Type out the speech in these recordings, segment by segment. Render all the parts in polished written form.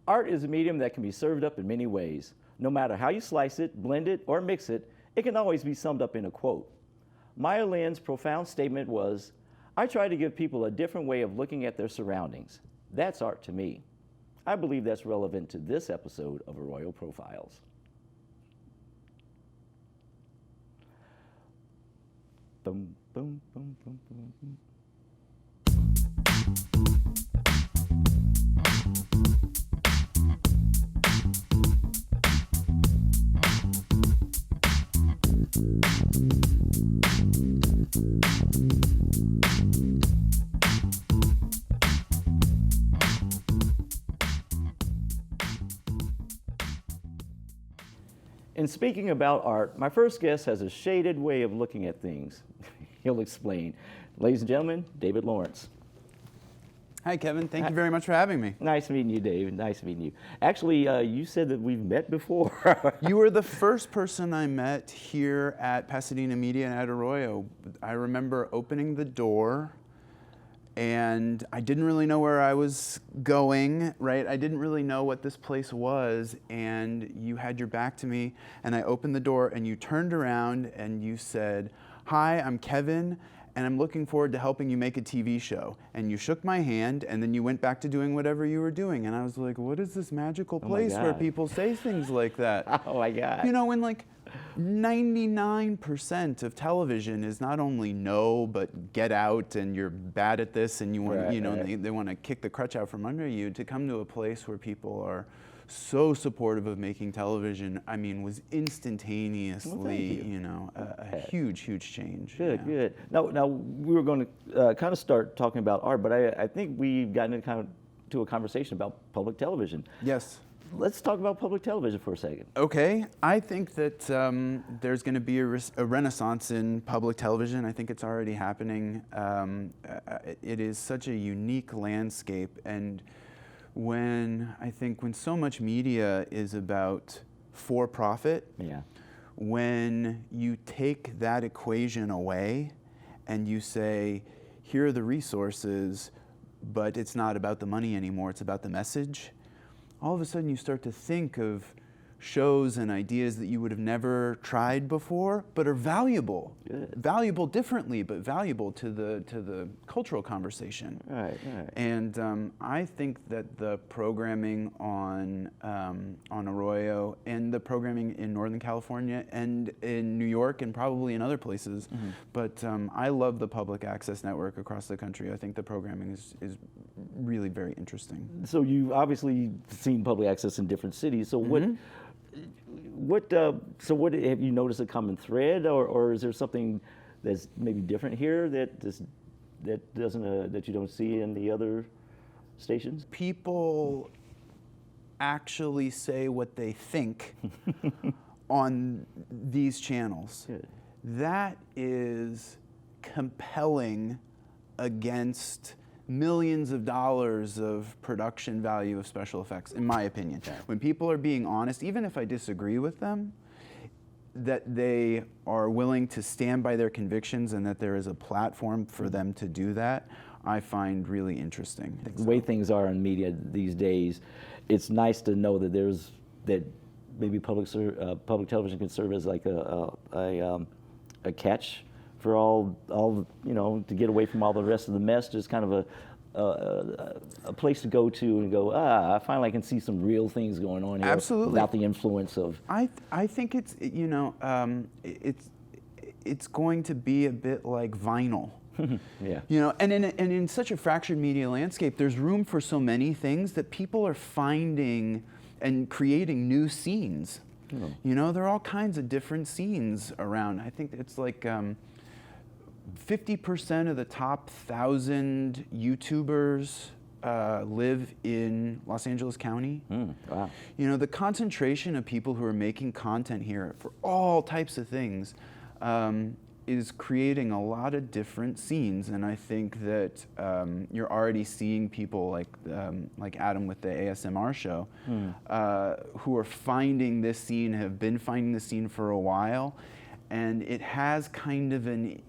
Art is a medium that can be served up in many ways. No matter how you slice it, blend it, or mix it, it can always be summed up in a quote. Maya Lin's profound statement was, "I try to give people a different way of looking at their surroundings. That's art to me." I believe that's relevant to this episode of Arroyo Profiles. Boom, boom, boom, boom, boom, boom. In speaking about art, my first guest has a shaded way of looking at things. He'll explain. Ladies and gentlemen, David Lawrence. Hi, Kevin. Thank you very much for having me. Nice meeting you, David. Nice meeting you. Actually, you said that we've met before. You were the first person I met here at Pasadena Media and at Arroyo. I remember opening the door, and I didn't really know where I was going, right? I didn't really know what this place was, and you had your back to me, and I opened the door, and you turned around, and you said, "Hi, I'm Kevin, and I'm looking forward to helping you make a TV show." And you shook my hand, and then you went back to doing whatever you were doing. And I was like, what is this magical place where people say things like that? Oh my God. You know, when like 99% of television is not only no, but get out, and you're bad at this, and you want, Right, you know, right. they want to kick the crutch out from under you. To come to a place where people are so supportive of making television, I mean, was instantaneously, you. a huge, huge change. Good, yeah. good. Now we were going to kind of start talking about art, but I think we've gotten into a conversation about public television. Yes. Let's talk about public television for a second. Okay, I think that there's going to be a renaissance in public television. I think it's already happening. It is such a unique landscape, and when so much media is about for-profit, Yeah. when you take that equation away and you say, here are the resources, but it's not about the money anymore, it's about the message, all of a sudden you start to think of shows and ideas that you would have never tried before, but are valuable. Good. Valuable differently, but valuable to the cultural conversation. Right, right. And I think that the programming on Arroyo and the programming in Northern California and in New York and probably in other places, but I love the public access network across the country. I think the programming is really very interesting. So you've obviously seen public access in different cities. So what have you noticed a common thread, or is there something that's maybe different here that you don't see in the other stations? People actually say what they think on these channels. Good. That is compelling against millions of dollars of production value of special effects, in my opinion. When people are being honest, even if I disagree with them, that they are willing to stand by their convictions and that there is a platform for them to do that, I find really interesting. The way things are in media these days, it's nice to know that maybe public television can serve as like a catch for all to get away from all the rest of the mess. Just kind of a place to go to and go, I finally can see some real things going on here. Absolutely. Without the influence of. I think it's it's going to be a bit like vinyl. Yeah. And in such a fractured media landscape, there's room for so many things that people are finding and creating new scenes. There are all kinds of different scenes around. I think it's like 50% of the top 1,000 YouTubers live in Los Angeles County. Wow. The concentration of people who are making content here for all types of things is creating a lot of different scenes, and I think that you're already seeing people like Adam with the ASMR show who are finding this scene, have been finding this scene for a while, and it has kind of and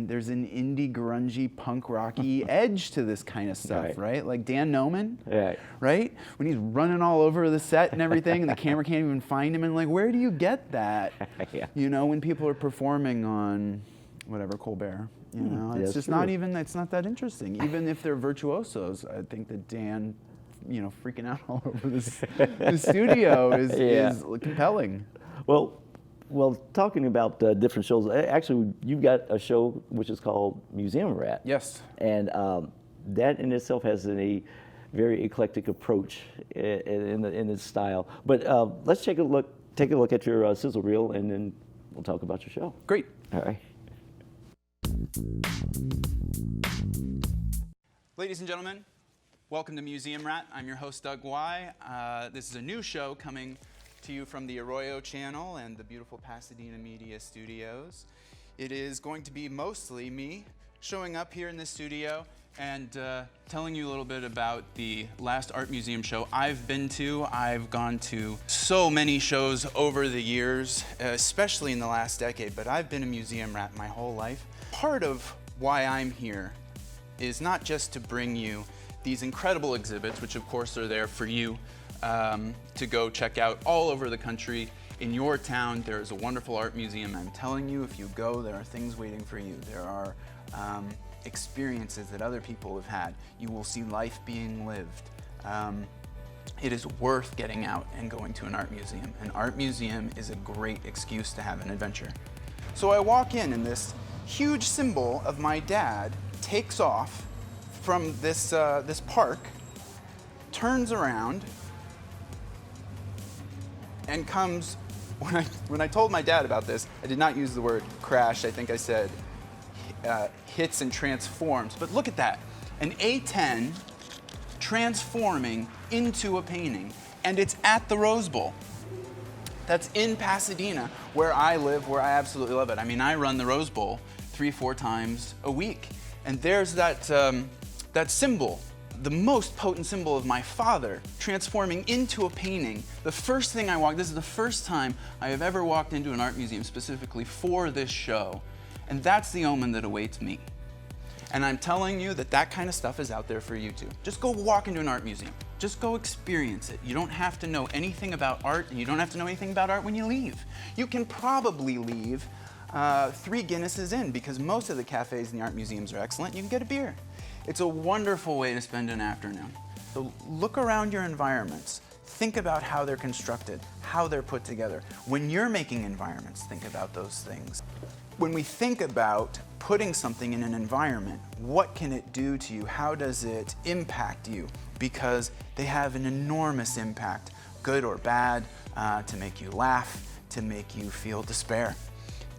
there's an indie grungy punk rocky edge to this kind of stuff, right? Like Dan Noman, right? When he's running all over the set and everything, and the camera can't even find him, and like, where do you get that? You know, when people are performing on whatever, Colbert, you know, it's just not even, it's not that interesting. Even if they're virtuosos, I think that Dan, you know, freaking out all over the studio is compelling. Well, talking about different shows, actually, you've got a show which is called Museum Rat. Yes. And that in itself has a very eclectic approach in its style. But let's take a look at your sizzle reel, and then we'll talk about your show. Great. All right. Ladies and gentlemen, welcome to Museum Rat. I'm your host, Doug Y. This is a new show coming to you from the Arroyo channel and the beautiful Pasadena Media Studios. It is going to be mostly me showing up here in the studio and telling you a little bit about the last art museum show I've been to. I've gone to so many shows over the years, especially in the last decade, but I've been a museum rat my whole life. Part of why I'm here is not just to bring you these incredible exhibits, which of course are there for you to go check out all over the country. In your town, there is a wonderful art museum. I'm telling you, if you go, there are things waiting for you. There are experiences that other people have had. You will see life being lived. It is worth getting out and going to an art museum. An art museum is a great excuse to have an adventure. So I walk in, and this huge symbol of my dad takes off from this park, turns around, and comes. When I told my dad about this, I did not use the word crash. I think I said hits and transforms. But look at that, an A10 transforming into a painting, and it's at the Rose Bowl. That's in Pasadena, where I live, where I absolutely love it. I mean, I run the Rose Bowl 3-4 times a week, and there's that symbol, the most potent symbol of my father, transforming into a painting. The first thing this is the first time I have ever walked into an art museum specifically for this show, and that's the omen that awaits me. And I'm telling you that kind of stuff is out there for you too. Just go walk into an art museum. Just go experience it. You don't have to know anything about art, and you don't have to know anything about art when you leave. You can probably leave 3 Guinnesses in, because most of the cafes in the art museums are excellent. You can get a beer. It's a wonderful way to spend an afternoon. So look around your environments. Think about how they're constructed, how they're put together. When you're making environments, think about those things. When we think about putting something in an environment, what can it do to you? How does it impact you? Because they have an enormous impact, good or bad, to make you laugh, to make you feel despair.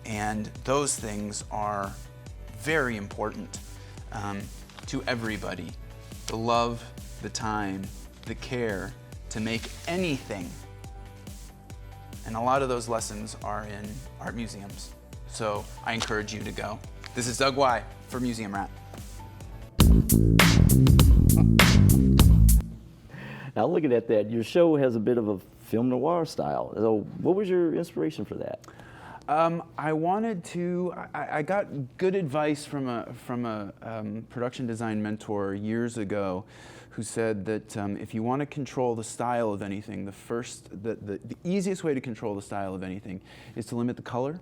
And those things are very important to everybody. The love, the time, the care to make anything. And a lot of those lessons are in art museums. So I encourage you to go. This is Doug Y. for Museum Rat. Now looking at that, your show has a bit of a film noir style. So what was your inspiration for that? I wanted to. I got good advice from a production design mentor years ago, who said that if you want to control the style of anything, the easiest way to control the style of anything is to limit the color,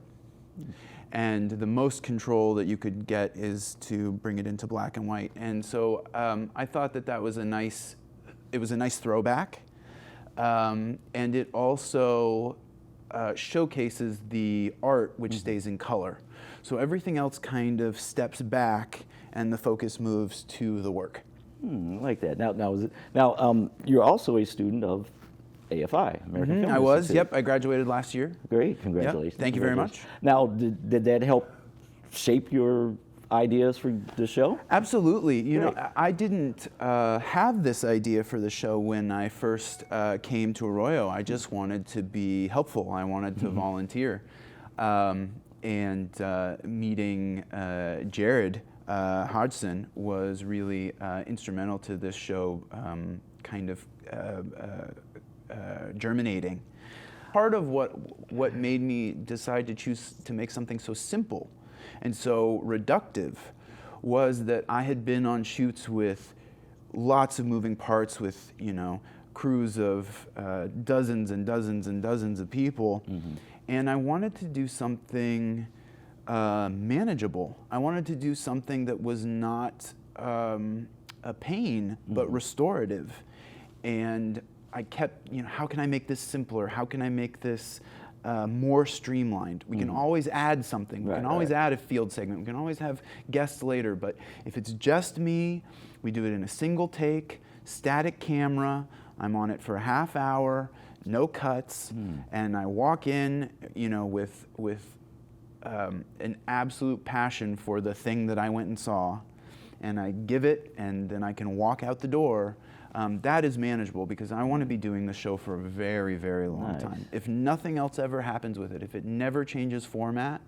and the most control that you could get is to bring it into black and white. And so I thought that was a nice throwback, and it also showcases the art which stays in color. So everything else kind of steps back and the focus moves to the work. I like that. Now, you're also a student of AFI, American Film I was, Institute. yep, I graduated last year. Great, congratulations. Yep, thank you very much. Now, did that help shape your ideas for the show? Absolutely. You know, I didn't have this idea for the show when I first came to Arroyo. I just wanted to be helpful. I wanted to volunteer. And meeting Jared Hodgson was really instrumental to this show kind of germinating. part of what made me decide to choose to make something so simple and so reductive was that I had been on shoots with lots of moving parts, with crews of dozens and dozens and dozens of people, and I wanted to do something manageable. I wanted to do something that was not a pain, but restorative. And I kept, how can I make this simpler? How can I make this more streamlined? We can always add something. We can always add a field segment. We can always have guests later. But if it's just me, we do it in a single take, static camera. I'm on it for a half hour, no cuts, and I walk in, with an absolute passion for the thing that I went and saw, and I give it, and then I can walk out the door. That is manageable, because I want to be doing the show for a very, very long time. If nothing else ever happens with it, if it never changes format,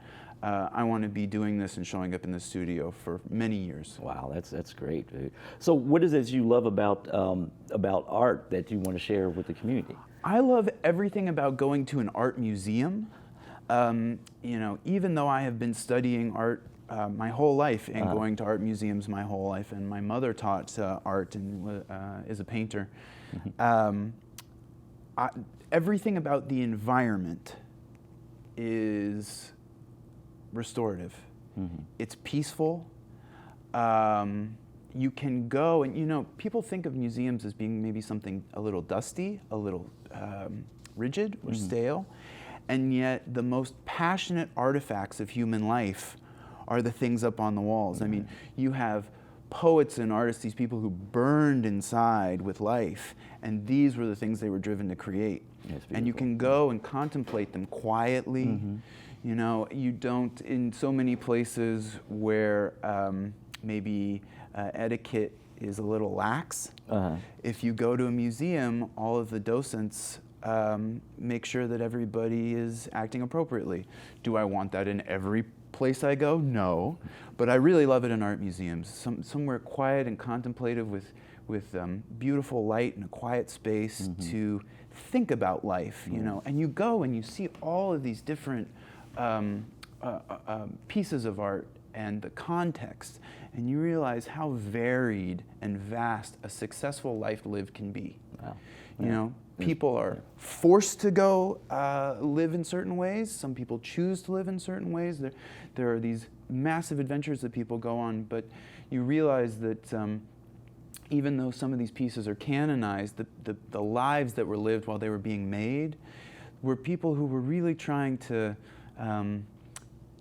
I want to be doing this and showing up in the studio for many years. Wow, that's great. So what is it you love about art that you want to share with the community? I love everything about going to an art museum. Even though I have been studying art my whole life and going to art museums my whole life, and my mother taught art and is a painter, everything about the environment is restorative. It's peaceful. You can go and, people think of museums as being maybe something a little dusty, a little rigid or stale, and yet the most passionate artifacts of human life are the things up on the walls. I mean, you have poets and artists, these people who burned inside with life, and these were the things they were driven to create. And you can go and contemplate them quietly. You don't, in so many places where maybe etiquette is a little lax, if you go to a museum, all of the docents make sure that everybody is acting appropriately. Do I want that in every place I go? No, but I really love it in art museums. Somewhere quiet and contemplative with beautiful light and a quiet space to think about life, and you go and you see all of these different pieces of art and the context, and you realize how varied and vast a successful life lived can be. Wow. People are forced to go live in certain ways. Some people choose to live in certain ways. There are these massive adventures that people go on, but you realize that even though some of these pieces are canonized, the lives that were lived while they were being made were people who were really trying to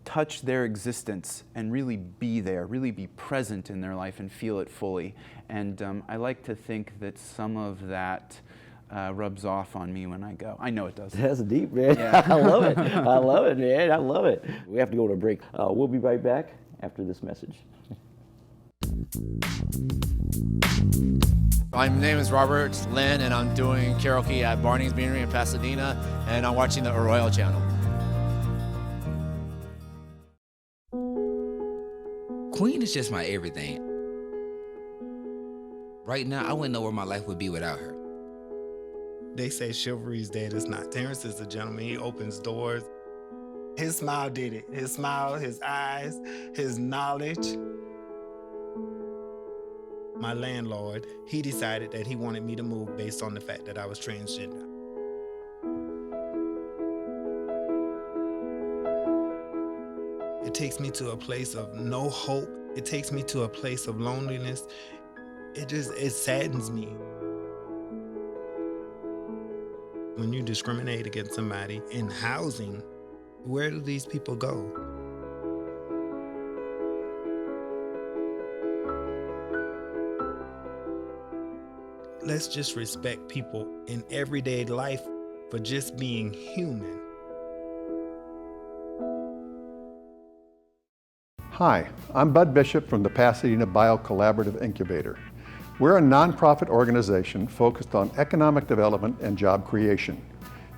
touch their existence and really be there, really be present in their life and feel it fully. And I like to think that some of that rubs off on me when I go. I know it does. That's deep, man. Yeah. I love it. I love it, man. I love it. We have to go to a break. We'll be right back after this message. My name is Robert Lynn, and I'm doing karaoke at Barney's Beanery in Pasadena, and I'm watching the Arroyo channel. Queen is just my everything. Right now, I wouldn't know where my life would be without her. They say chivalry's dead. It's not. Terrence is a gentleman. He opens doors. His smile did it. His smile, his eyes, his knowledge. My landlord, he decided that he wanted me to move based on the fact that I was transgender. It takes me to a place of no hope. It takes me to a place of loneliness. It saddens me. When you discriminate against somebody in housing, where do these people go? Let's just respect people in everyday life for just being human. Hi, I'm Bud Bishop from the Pasadena Bio-Collaborative Incubator. We're a nonprofit organization focused on economic development and job creation.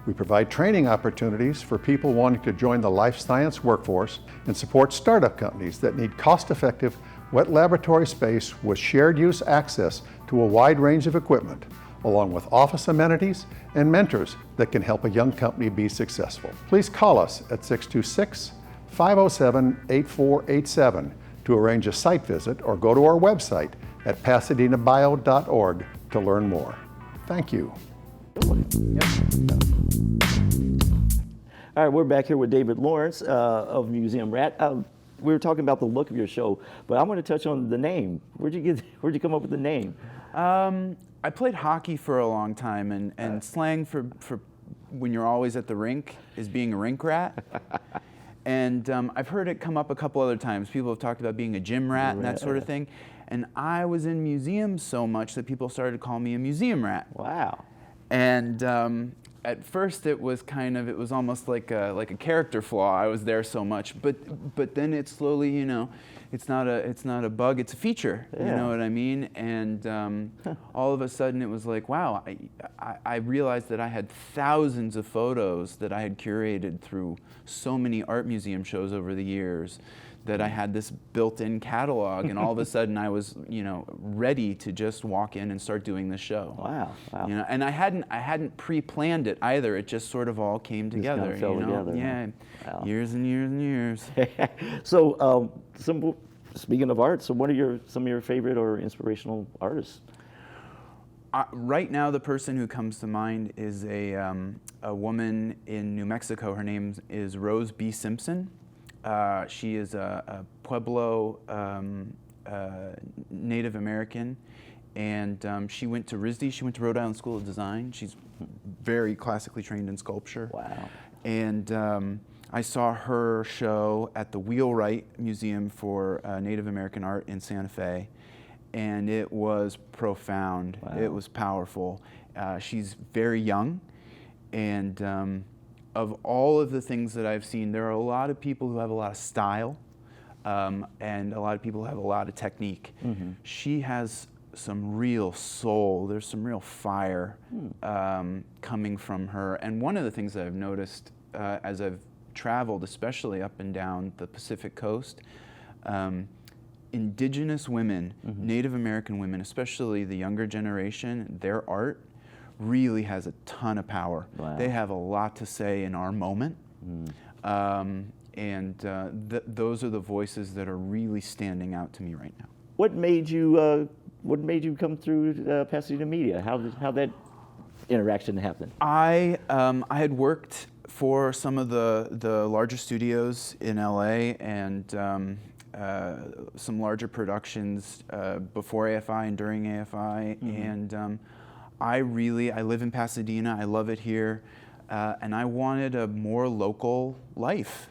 We provide training opportunities for people wanting to join the life science workforce and support startup companies that need cost-effective wet laboratory space with shared use access to a wide range of equipment, along with office amenities and mentors that can help a young company be successful. Please call us at 626-507-8487 to arrange a site visit or go to our website at pasadenabio.org to learn more. Thank you. All right, we're back here with David Lawrence of Museum Rat. We were talking about the look of your show, but I want to touch on the name. Where'd you come up with the name? I played hockey for a long time, and slang for when you're always at the rink is being a rink rat. And I've heard it come up a couple other times. People have talked about being a gym rat and that sort of thing. And I was in museums so much that people started calling me a museum rat. Wow. And at first it was almost like a character flaw. I was there so much, but then it slowly, you know, it's not a bug, it's a feature. Yeah. You know what I mean? And all of a sudden it was like, wow, I realized that I had thousands of photos that I had curated through so many art museum shows over the years, that I had this built-in catalog, and all of a sudden I was, you know, ready to just walk in and start doing the show. Wow. Wow. You know, and I hadn't pre-planned it either. It just sort of all came together. Just kind of fell together, Yeah, huh? Wow. years and years and years. So, speaking of art, so what are some of your favorite or inspirational artists? Right now, the person who comes to mind is a woman in New Mexico. Her name is Rose B. Simpson. She is a Pueblo Native American, and she went to RISD. She went to Rhode Island School of Design. She's very classically trained in sculpture. Wow. And I saw her show at the Wheelwright Museum for Native American Art in Santa Fe, and it was profound. Wow. It was powerful. She's very young, and of all of the things that I've seen, there are a lot of people who have a lot of style, and a lot of people who have a lot of technique. Mm-hmm. She has some real soul. There's some real fire coming from her. And one of the things that I've noticed as I've traveled, especially up and down the Pacific coast, indigenous women, Native American women, especially the younger generation, their art really has a ton of power. Wow. They have a lot to say in our moment. Those are the voices that are really standing out to me right now. What made you come through Pasadena Media? How that interaction happen? I had worked for some of the larger studios in LA and some larger productions before AFI and during AFI, and I live in Pasadena. I love it here, and I wanted a more local life.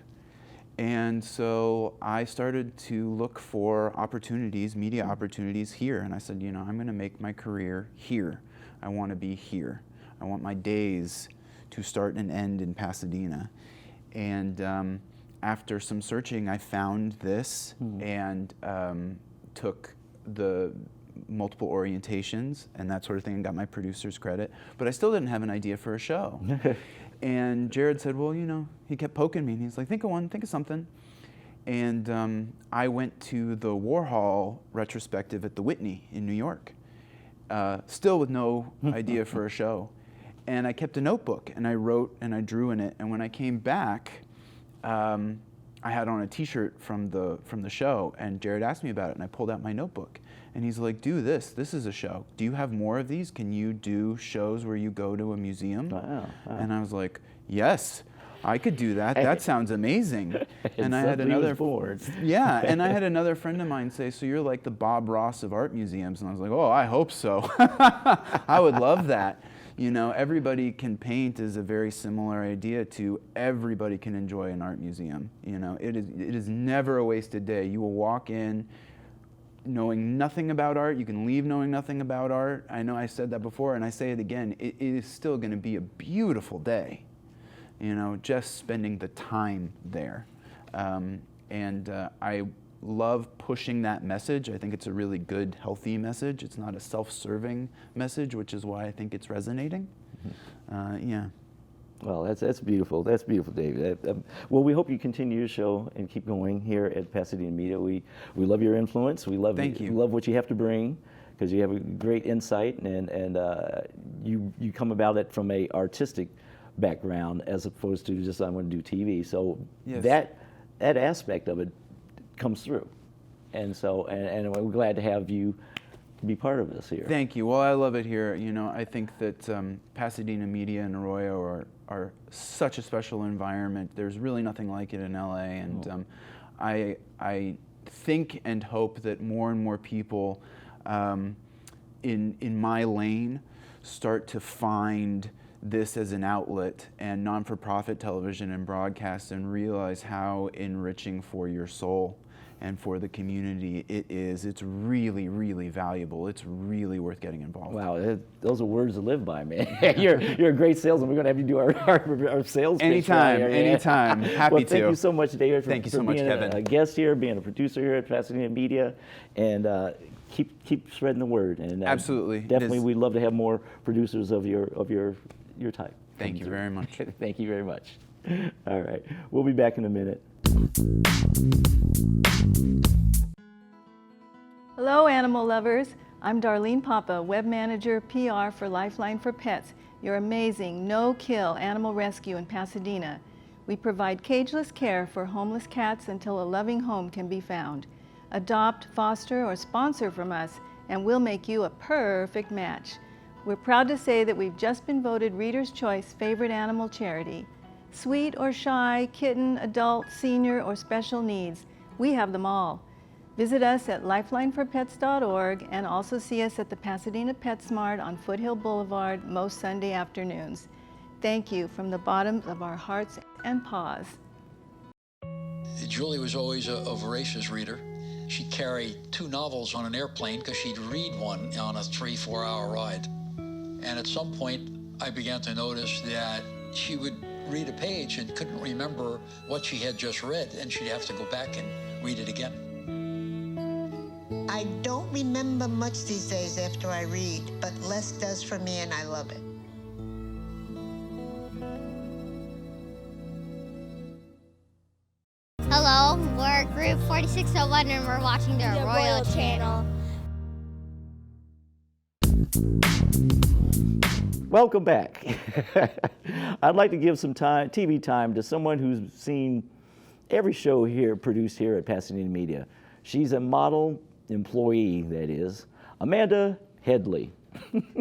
And so I started to look for opportunities, media opportunities here. And I said, you know, I'm going to make my career here. I want to be here. I want my days to start and end in Pasadena. And after some searching, I found this and took the multiple orientations and that sort of thing and got my producer's credit. But I still didn't have an idea for a show. And Jared said, well, you know, he kept poking me, and he's like, think of one, think of something. And I went to the Warhol Retrospective at the Whitney in New York, still with no idea for a show. And I kept a notebook, and I wrote and I drew in it. And when I came back, I had on a T-shirt from the show, and Jared asked me about it, and I pulled out my notebook. And he's like, do this. This is a show. Do you have more of these? Can you do shows where you go to a museum? Wow. And I was like, yes, I could do that. That sounds amazing. And I had another yeah, and I had another friend of mine say, so you're like the Bob Ross of art museums. And I was like, oh, I hope so. I would love that. You know, everybody can paint is a very similar idea to everybody can enjoy an art museum. You know, it is never a wasted day. You will walk in knowing nothing about art. You can leave knowing nothing about art. I know I said that before, and I say it again. It is still going to be a beautiful day, you know, just spending the time there. I love pushing that message. I think it's a really good, healthy message. It's not a self-serving message, which is why I think it's resonating. Yeah. Well, that's beautiful. That's beautiful, David. Well, we hope you continue your show and keep going here at Pasadena Media. We love your influence. We love Thank you. We love what you have to bring. because you have a great insight, and you come about it from a artistic background as opposed to just I want to do TV. So Yes. that aspect of it comes through, and so and we're glad to have you be part of this here. Thank you. Well, I love it here. You know, I think that Pasadena media and Arroyo are such a special environment. There's really nothing like it in LA, and I think and hope that more and more people in my lane start to find this as an outlet and non-for-profit television and broadcast, and realize how enriching for your soul and for the community it is. It's really, really valuable. It's really worth getting involved. Wow, those are words to live by, man. you're a great salesman. We're going to have you do our sales pitch Anytime, right here, man. anytime. Happy well, to. Thank you so much, David, for, Thank you for so much, being Kevin. a guest here, being a producer here at Pasadena Media, and keep spreading the word. And Absolutely. It definitely, is. we'd love to have more producers of your type. Thank you very much. Thank you very much. All right, we'll be back in a minute. Hello, animal lovers. I'm Darlene Papa, Web Manager PR for Lifeline for Pets, your amazing no-kill animal rescue in Pasadena. We provide cageless care for homeless cats until a loving home can be found. Adopt, foster, or sponsor from us, and we'll make you a perfect match. We're proud to say that we've just been voted Reader's Choice Favorite Animal Charity. Sweet or shy, kitten, adult, senior, or special needs, we have them all. Visit us at lifelineforpets.org and also see us at the Pasadena PetSmart on Foothill Boulevard most Sunday afternoons. Thank you from the bottom of our hearts and paws. Julie was always a voracious reader. She'd carry 2 novels on an airplane because she'd read one on a 3-4 hour ride. And at some point, I began to notice that she would read a page and couldn't remember what she had just read, and she'd have to go back and read it again. I don't remember much these days after I read, but less does for me, and I love it. Hello, we're Group 4601 and we're watching the Arroyo channel. Welcome back. I'd like to give some TV time to someone who's seen every show here produced here at Pasadena Media. She's a model employee, that is, Amanda Headley.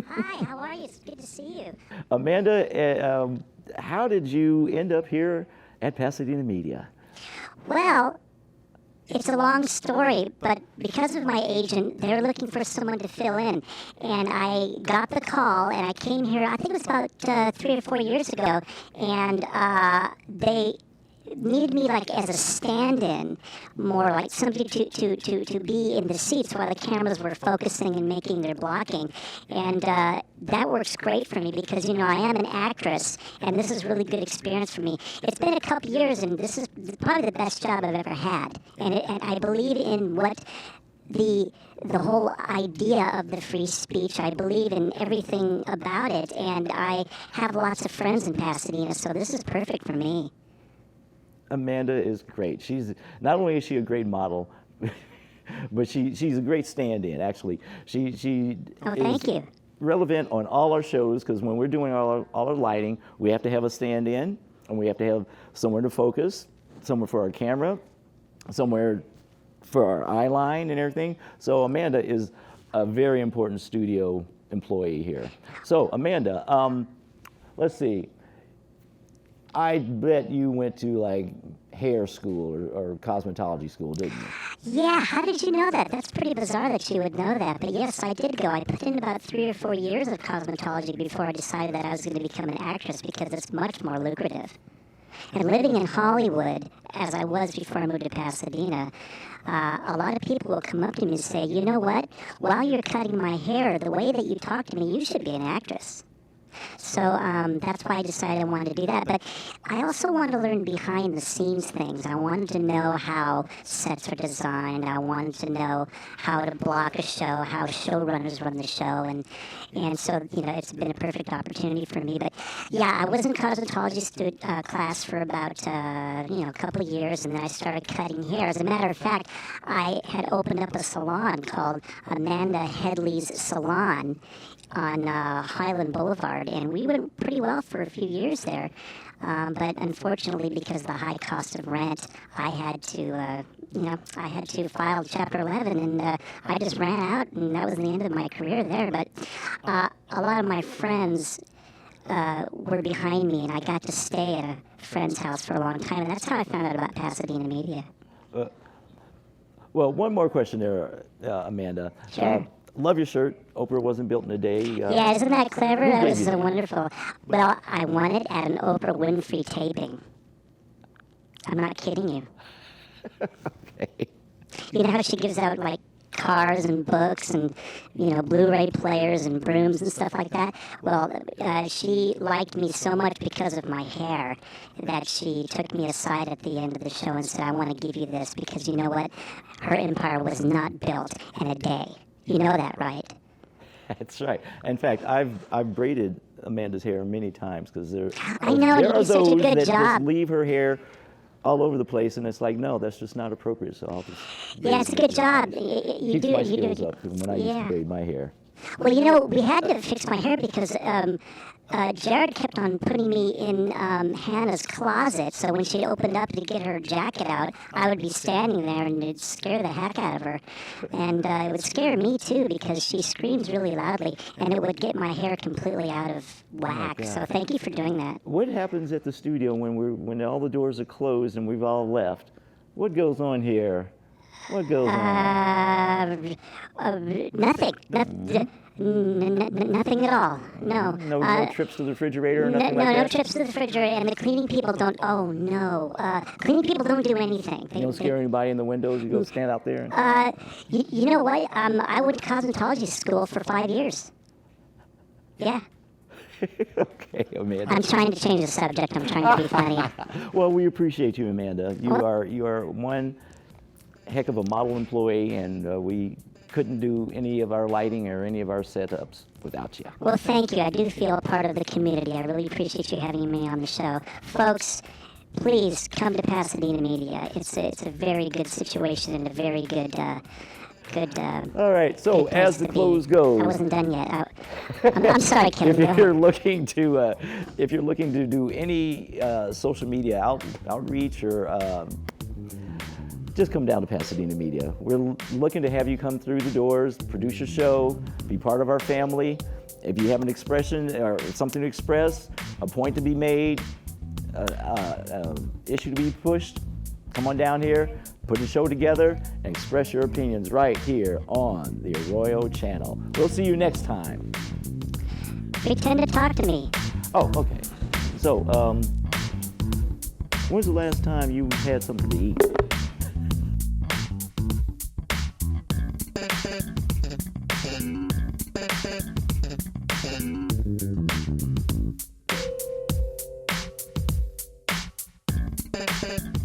Hi, how are you? It's good to see you. Amanda, how did you end up here at Pasadena Media? Well, it's a long story, but because of my agent, they're looking for someone to fill in. And I got the call, and I came here, I think it was about 3 or 4 years ago, and they needed me like as a stand-in, more like somebody to be in the seats while the cameras were focusing and making their blocking. And that works great for me because, you know, I am an actress, and this is a really good experience for me. It's been a couple years, and this is probably the best job I've ever had. And I believe in what the whole idea of the free speech. I believe in everything about it, and I have lots of friends in Pasadena, so this is perfect for me. Amanda is great. She's not only is she a great model, but she's a great stand-in. Actually, she thank you. Relevant on all our shows because when we're doing all our lighting, we have to have a stand-in and we have to have somewhere to focus, somewhere for our camera, somewhere for our eye line and everything. So Amanda is a very important studio employee here. So Amanda, let's see. I bet you went to like hair school or cosmetology school, didn't you? Yeah, how did you know that? That's pretty bizarre that you would know that. But yes, I did go. I put in about 3 or 4 years of cosmetology before I decided that I was going to become an actress because it's much more lucrative. And living in Hollywood, as I was before I moved to Pasadena, a lot of people will come up to me and say, you know what? While you're cutting my hair, the way that you talk to me, you should be an actress. So that's why I decided I wanted to do that. But I also wanted to learn behind the scenes things. I wanted to know how sets are designed. I wanted to know how to block a show, how showrunners run the show, and so it's been a perfect opportunity for me. But yeah, I was in cosmetology class for about a couple of years, and then I started cutting hair. As a matter of fact, I had opened up a salon called Amanda Headley's Salon on Highland Boulevard, and we went pretty well for a few years there. But unfortunately, because of the high cost of rent, I had to file Chapter 11, and I just ran out, and that was the end of my career there. But a lot of my friends were behind me, and I got to stay at a friend's house for a long time, and that's how I found out about Pasadena Media. Well, one more question there, Amanda. Sure. Love your shirt. Oprah wasn't built in a day. Yeah, isn't that clever? who That gave was you so that? wonderful. Well, I won it at an Oprah Winfrey taping. I'm not kidding you. Okay. You know how she gives out like cars and books and Blu-ray players and brooms and stuff like that? Well, she liked me so much because of my hair that she took me aside at the end of the show and said, I want to give you this because you know what? Her empire was not built in a day. You know that, right? That's right. In fact, I've braided Amanda's hair many times because there I know, you are do such a those good that job. just leave her hair all over the place, and it's like, no, that's just not appropriate. So I'll just Yeah, it's a good job. You keeps do my it. You do skills it. up when I used to braid my hair. Well, we had to fix my hair because Jared kept on putting me in Hannah's closet. So when she opened up to get her jacket out, I would be standing there, and it'd scare the heck out of her. And it would scare me, too, because she screams really loudly, and it would get my hair completely out of whack. God. So thank you for doing that. What happens at the studio when all the doors are closed and we've all left? What goes on here? What goes on? Nothing. Nothing at all. No. No trips to the refrigerator or nothing like no that? trips to the refrigerator, and the cleaning people don't. Oh no, cleaning people don't do anything. You don't scare anybody in the windows. You go stand out there. You know what? I went to cosmetology school for 5 years. Yeah. Okay, Amanda. I'm trying to change the subject. I'm trying to be funny. Well, we appreciate you, Amanda. You are one heck of a model employee, and we couldn't do any of our lighting or any of our setups without you. Well, thank you. I do feel a part of the community. I really appreciate you having me on the show. Folks, please come to Pasadena Media. It's a very good situation and a very good All right, so good place as the to be. close goes, I wasn't done yet. I'm sorry, Kevin. if you're looking to do any social media outreach or just come down to Pasadena Media. We're looking to have you come through the doors, produce your show, be part of our family. If you have an expression or something to express, a point to be made, issue to be pushed, come on down here, put a show together, and express your opinions right here on the Arroyo channel. We'll see you next time. Pretend to talk to me. Oh, okay. So, when's the last time you had something to eat? Thank you.